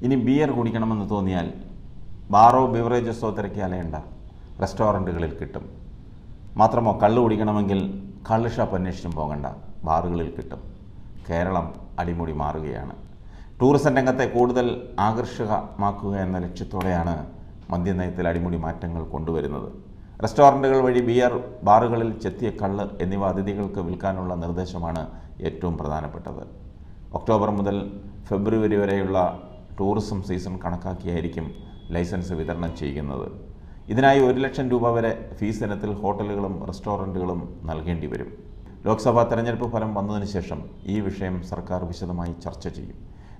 ഇനി ബിയർ കുടിക്കണമെന്ന് തോന്നിയാൽ ബാറോ ബിവറേജസോ തിരക്കി അലയണ്ട, റെസ്റ്റോറൻറ്റുകളിൽ കിട്ടും. മാത്രമോ കള്ള് കുടിക്കണമെങ്കിൽ കള്ള് ഷാപ്പ് അന്വേഷിച്ചും പോകണ്ട, ബാറുകളിൽ കിട്ടും. കേരളം അടിമുടി മാറുകയാണ്. ടൂറിസം രംഗത്തെ കൂടുതൽ ആകർഷകമാക്കുക എന്ന ലക്ഷ്യത്തോടെയാണ് മദ്യനയത്തിൽ അടിമുടി മാറ്റങ്ങൾ കൊണ്ടുവരുന്നത്. റെസ്റ്റോറൻറ്റുകൾ വഴി ബിയർ, ബാറുകളിൽ ചെത്തിയ കള്ള് എന്നിവ അതിഥികൾക്ക് വിൽക്കാനുള്ള നിർദ്ദേശമാണ് ഏറ്റവും പ്രധാനപ്പെട്ടത്. ഒക്ടോബർ മുതൽ ഫെബ്രുവരി വരെയുള്ള ടൂറിസം സീസൺ കണക്കാക്കിയായിരിക്കും ലൈസൻസ് വിതരണം ചെയ്യുന്നത്. ഇതിനായി 1 ലക്ഷം രൂപ വരെ ഫീസ് ഇനത്തിൽ ഹോട്ടലുകളും റെസ്റ്റോറൻറ്റുകളും നൽകേണ്ടി വരും. ലോക്സഭാ തെരഞ്ഞെടുപ്പ് ഫലം വന്നതിന് ശേഷം ഈ വിഷയം സർക്കാർ വിശദമായി ചർച്ച ചെയ്യും.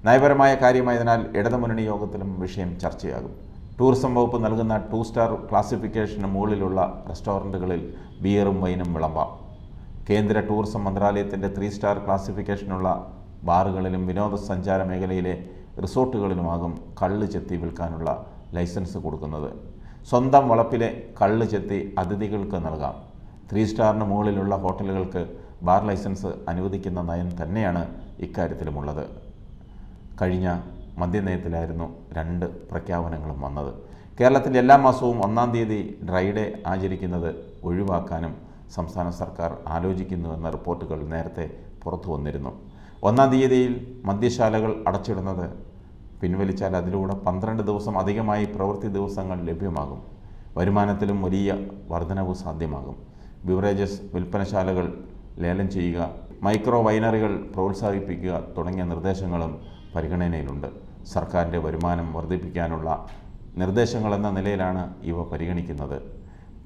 നയപരമായ കാര്യമായതിനാൽ ഇടതുമുന്നണി യോഗത്തിലും വിഷയം ചർച്ചയാകും. ടൂറിസം വകുപ്പ് നൽകുന്ന 2 സ്റ്റാർ ക്ലാസിഫിക്കേഷന് മുകളിലുള്ള റെസ്റ്റോറൻറ്റുകളിൽ ബിയറും വൈനും വിളമ്പാം. കേന്ദ്ര ടൂറിസം മന്ത്രാലയത്തിൻ്റെ 3 സ്റ്റാർ ക്ലാസിഫിക്കേഷനുള്ള ബാറുകളിലും വിനോദസഞ്ചാര മേഖലയിലെ റിസോർട്ടുകളിലുമാകും കള്ള് ചെത്തി വിൽക്കാനുള്ള ലൈസൻസ് കൊടുക്കുന്നത്. സ്വന്തം വളപ്പിലെ കള്ള് ചെത്തി അതിഥികൾക്ക് നൽകാം. 3 സ്റ്റാറിന് മുകളിലുള്ള ഹോട്ടലുകൾക്ക് ബാർ ലൈസൻസ് അനുവദിക്കുന്ന നയം തന്നെയാണ് ഇക്കാര്യത്തിലുമുള്ളത്. കഴിഞ്ഞ മദ്യനയത്തിലായിരുന്നു 2 പ്രഖ്യാപനങ്ങളും വന്നത്. കേരളത്തിൽ എല്ലാ മാസവും 1-ാം തീയതി ഡ്രൈ ഡേ ആചരിക്കുന്നത് ഒഴിവാക്കാനും സംസ്ഥാന സർക്കാർ ആലോചിക്കുന്നുവെന്ന റിപ്പോർട്ടുകൾ നേരത്തെ പുറത്തു വന്നിരുന്നു. 1-ാം തീയതിയിൽ മദ്യശാലകൾ അടച്ചിടുന്നത് പിൻവലിച്ചാൽ അതിലൂടെ 12 ദിവസം അധികമായി പ്രവൃത്തി ദിവസങ്ങൾ ലഭ്യമാകും. വരുമാനത്തിലും വലിയ വർധനവ് സാധ്യമാകും. ബിവറേജസ് വിൽപ്പനശാലകൾ ലേലം ചെയ്യുക, മൈക്രോ വൈനറികൾ പ്രോത്സാഹിപ്പിക്കുക തുടങ്ങിയ നിർദ്ദേശങ്ങളും പരിഗണനയിലുണ്ട്. സർക്കാരിൻ്റെ വരുമാനം വർദ്ധിപ്പിക്കാനുള്ള നിർദ്ദേശങ്ങളെന്ന നിലയിലാണ് ഇവ പരിഗണിക്കുന്നത്.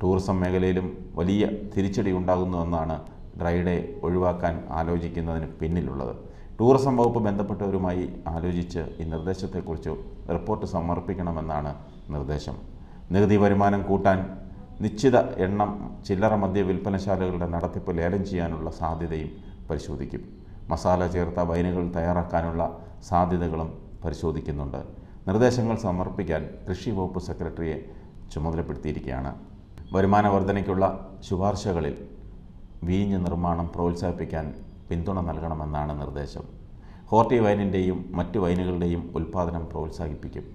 ടൂറിസം മേഖലയിലും വലിയ തിരിച്ചടി ഉണ്ടാകുന്നുവെന്നാണ് ഡ്രൈ ഡേ ഒഴിവാക്കാൻ ആലോചിക്കുന്നതിന് പിന്നിലുള്ളത്. ടൂറിസം വകുപ്പ് ബന്ധപ്പെട്ടവരുമായി ആലോചിച്ച് ഈ നിർദ്ദേശത്തെക്കുറിച്ച് റിപ്പോർട്ട് സമർപ്പിക്കണമെന്നാണ് നിർദ്ദേശം. നികുതി വരുമാനം കൂട്ടാൻ നിശ്ചിത എണ്ണം ചില്ലറ മദ്യ വിൽപ്പനശാലകളുടെ നടത്തിപ്പ് ലേലം ചെയ്യാനുള്ള സാധ്യതയും പരിശോധിക്കും. മസാല ചേർത്ത വൈനുകൾ തയ്യാറാക്കാനുള്ള സാധ്യതകളും പരിശോധിക്കുന്നുണ്ട്. നിർദ്ദേശങ്ങൾ സമർപ്പിക്കാൻ കൃഷി വകുപ്പ് സെക്രട്ടറിയെ ചുമതലപ്പെടുത്തിയിരിക്കുകയാണ്. വരുമാന വർധനയ്ക്കുള്ള ശുപാർശകളിൽ വീഞ്ഞ് നിർമ്മാണം പ്രോത്സാഹിപ്പിക്കാൻ പിന്തുണ നൽകണമെന്നാണ് നിർദ്ദേശം. ഹോർട്ടി വൈനിൻ്റെയും മറ്റു വൈനുകളുടെയും ഉൽപ്പാദനം പ്രോത്സാഹിപ്പിക്കും.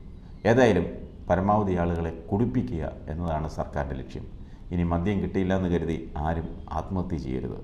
ഏതായാലും പരമാവധി ആളുകളെ കുടിപ്പിക്കുക എന്നതാണ് സർക്കാരിൻ്റെ ലക്ഷ്യം. ഇനി മദ്യം കിട്ടിയില്ല എന്ന് കരുതി ആരും ആത്മഹത്യ ചെയ്യരുത്.